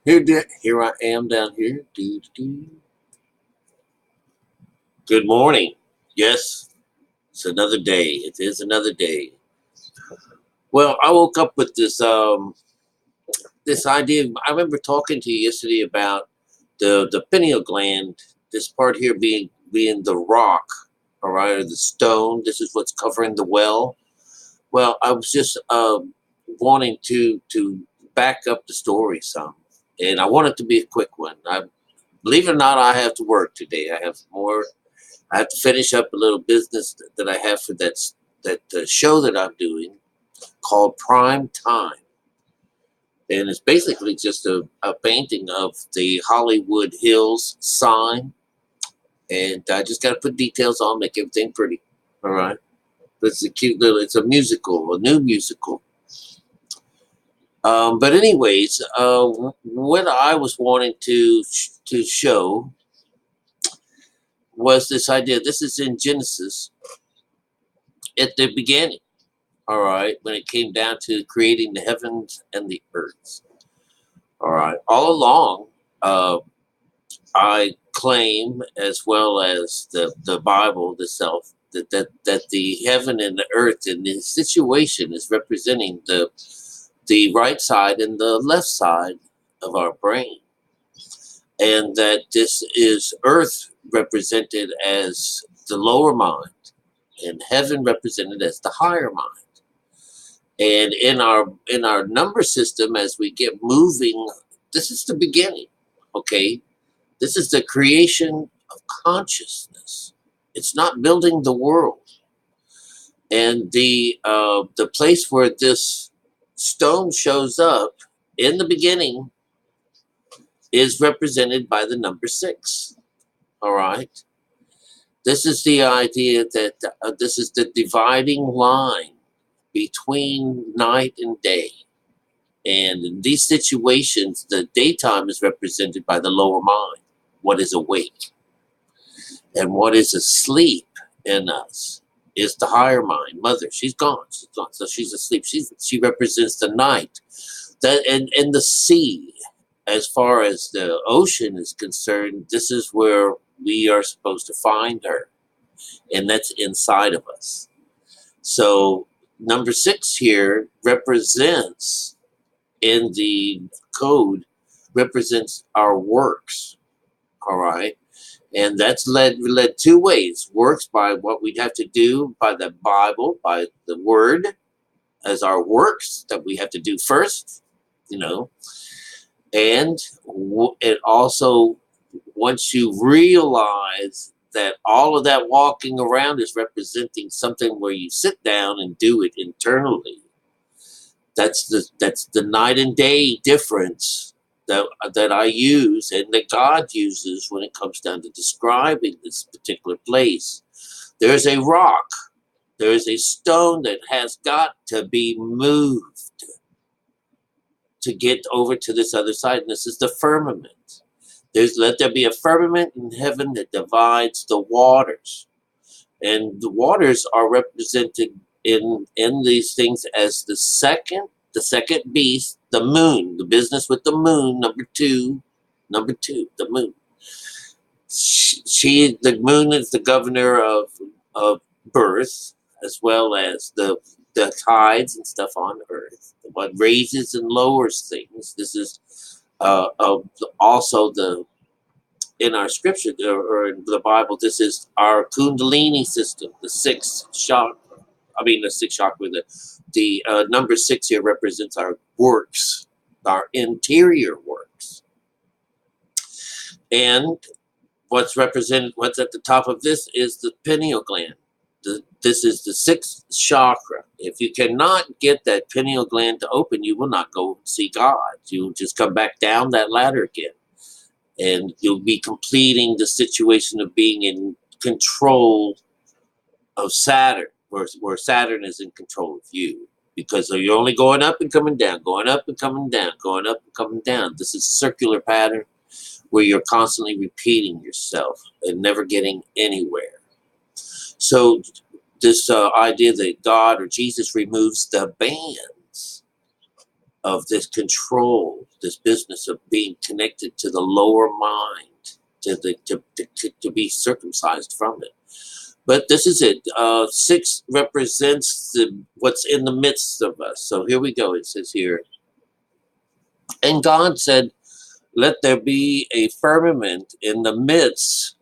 Here I am down here. Good morning. Yes, it's another day. It is another day. Well, I woke up with this idea. I remember talking to you yesterday about the pineal gland. This part here being the rock, all right, or the stone. This is what's covering the well. Well, I was just wanting to back up the story some, and I want it to be a quick one. Believe it or not, I have to work today. I have to finish up a little business that I have for that show that I'm doing called Prime Time, and it's basically just a painting of the Hollywood Hills sign, and I just got to put details on, make everything pretty. All right, but it's a cute little. It's a musical, a new musical. But anyways, what I was wanting to show was this idea. This is in Genesis at the beginning. All right, when it came down to creating the heavens and the earth. All right, all along, I claim, as well as the Bible itself, that the heaven and the earth in this situation is representing the right side and the left side of our brain, and that this is earth represented as the lower mind, and heaven represented as the higher mind. And in our number system, as we get moving, this is the beginning. Okay, this is the creation of consciousness. It's not building the world. And the place where this stone shows up in the beginning is represented by the number 6. All right, this is the idea that this is the dividing line between night and day. And in these situations, the daytime is represented by the lower mind, what is awake. And what is asleep in us is the higher mind, mother. She's gone. She's gone. So she's asleep. She represents the night. And the sea, as far as the ocean is concerned, this is where we are supposed to find her. And that's inside of us. So number 6 here represents, in the code, represents our works. All right, and that's led 2 ways. Works by what we'd have to do by the Bible, by the Word, as our works that we have to do first, and it also, once you realize that all of that walking around is representing something where you sit down and do it internally. That's the night and day difference that I use and that God uses when it comes down to describing this particular place. There's a rock, there's a stone that has got to be moved to get over to this other side, and this is the firmament. Let there be a firmament in heaven that divides the waters. And the waters are represented in these things as the second beast, the moon, the business with the moon, number two, the moon. The moon is the governor of birth, as well as the tides and stuff on earth. What raises and lowers things. This is also in our scripture or in the Bible. This is our Kundalini system, the 6th chakra. The 6th chakra. The number 6 here represents our works, our interior works. And what's at the top of this is the pineal gland. This is the 6th chakra. If you cannot get that pineal gland to open, you will not go see God. You'll just come back down that ladder again. And you'll be completing the situation of being in control of Saturn, where Saturn is in control of you. Because you're only going up and coming down, going up and coming down, going up and coming down. This is a circular pattern where you're constantly repeating yourself and never getting anywhere. So this idea that God or Jesus removes the bands of this control, this business of being connected to the lower mind, to be circumcised from it. But this is it. 6 represents what's in the midst of us. So here we go. It says here, and God said, let there be a firmament in the midst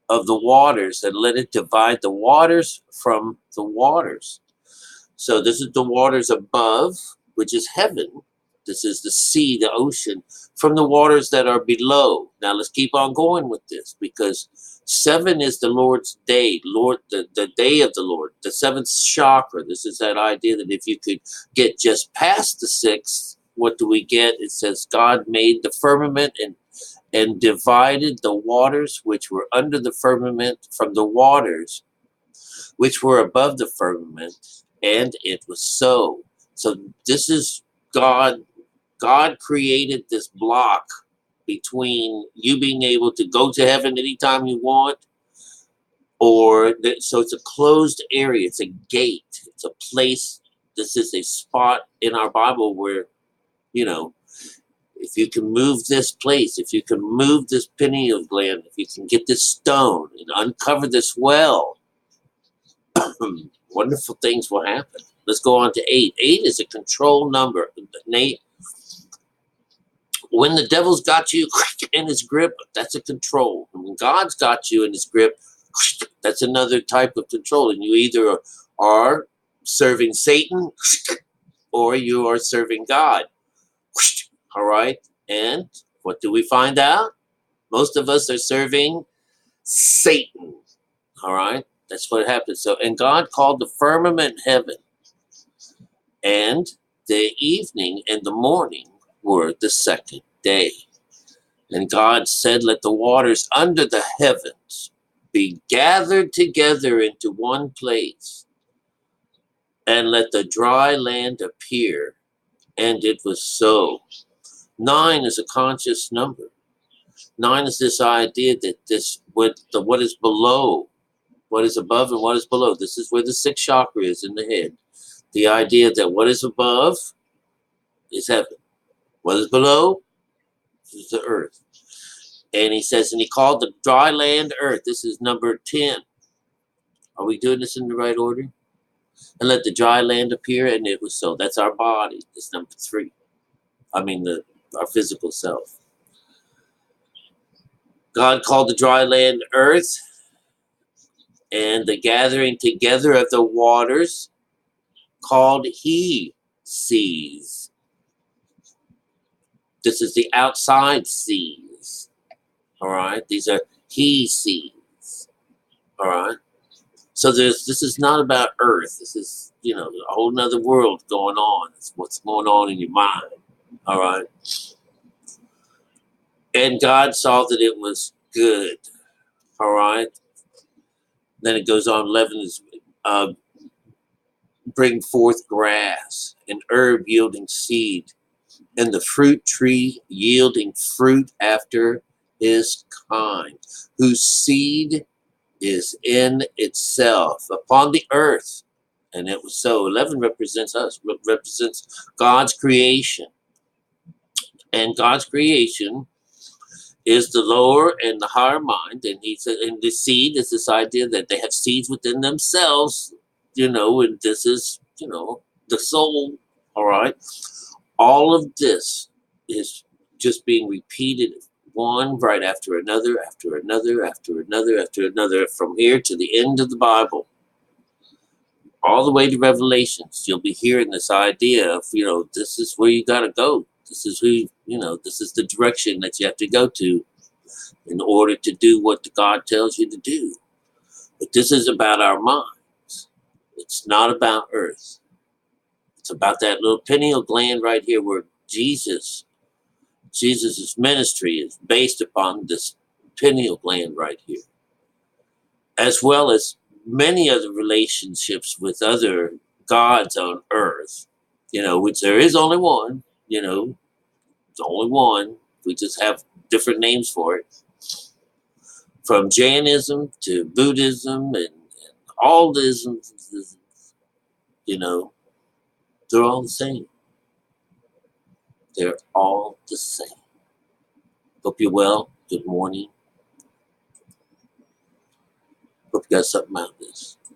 of the waters, and let it divide the waters from the waters. So this is the waters above, which is heaven. This is the sea, the ocean, from the waters that are below. Now let's keep on going with this, because 7 is the Lord's day, the day of the Lord, the 7th chakra. This is that idea that if you could get just past the 6th, what do we get? It says God made the firmament and divided the waters which were under the firmament from the waters which were above the firmament, and it was so. So this is God. God created this block between you being able to go to heaven anytime you want, so it's a closed area. It's a gate. It's a place. This is a spot in our Bible where, if you can move this place, if you can move this pineal gland, if you can get this stone and uncover this well, wonderful things will happen. Let's go on to 8. 8 is a control number. Nate, when the devil's got you in his grip, that's a control. When God's got you in his grip, that's another type of control. And you either are serving Satan or you are serving God. All right. And what do we find out? Most of us are serving Satan. All right. That's what happens. So, and God called the firmament heaven, and the evening and the morning were the 2nd day. And God said, let the waters under the heavens be gathered together into one place, and let the dry land appear. And it was so. 9 is a conscious number. 9 is this idea that what is below, what is above and what is below. This is where the 6th chakra is in the head. The idea that what is above is heaven. What is below is the earth. And he says, and he called the dry land earth. This is number 10. Are we doing this in the right order? And let the dry land appear, and it was so. That's our body. That's number 3. I mean, our physical self. God called the dry land earth, and the gathering together of the waters called he seas. This is the outside seas. All right. These are he seas. All right. So this is not about earth. This is, a whole nother world going on. It's what's going on in your mind. All right. And God saw that it was good. All right. Then it goes on. 11 is bring forth grass, and herb yielding seed, and the fruit tree yielding fruit after his kind, whose seed is in itself upon the earth. And it was so. 11 represents us, represents God's creation. And God's creation is the lower and the higher mind. And he said, and the seed is this idea that they have seeds within themselves, and this is, the soul. All right. All of this is just being repeated, one right after another, after another, after another, after another, from here to the end of the Bible, all the way to Revelations. You'll be hearing this idea of, this is where you got to go. This is this is the direction that you have to go to in order to do what God tells you to do. But this is about our minds. It's not about earth. It's about that little pineal gland right here where Jesus' ministry is based upon this pineal gland right here, as well as many other relationships with other gods on earth, which there is only one, it's only one. We just have different names for it. From Jainism to Buddhism and all the isms, they're all the same. They're all the same. Hope you're well. Good morning. Hope you got something out of this.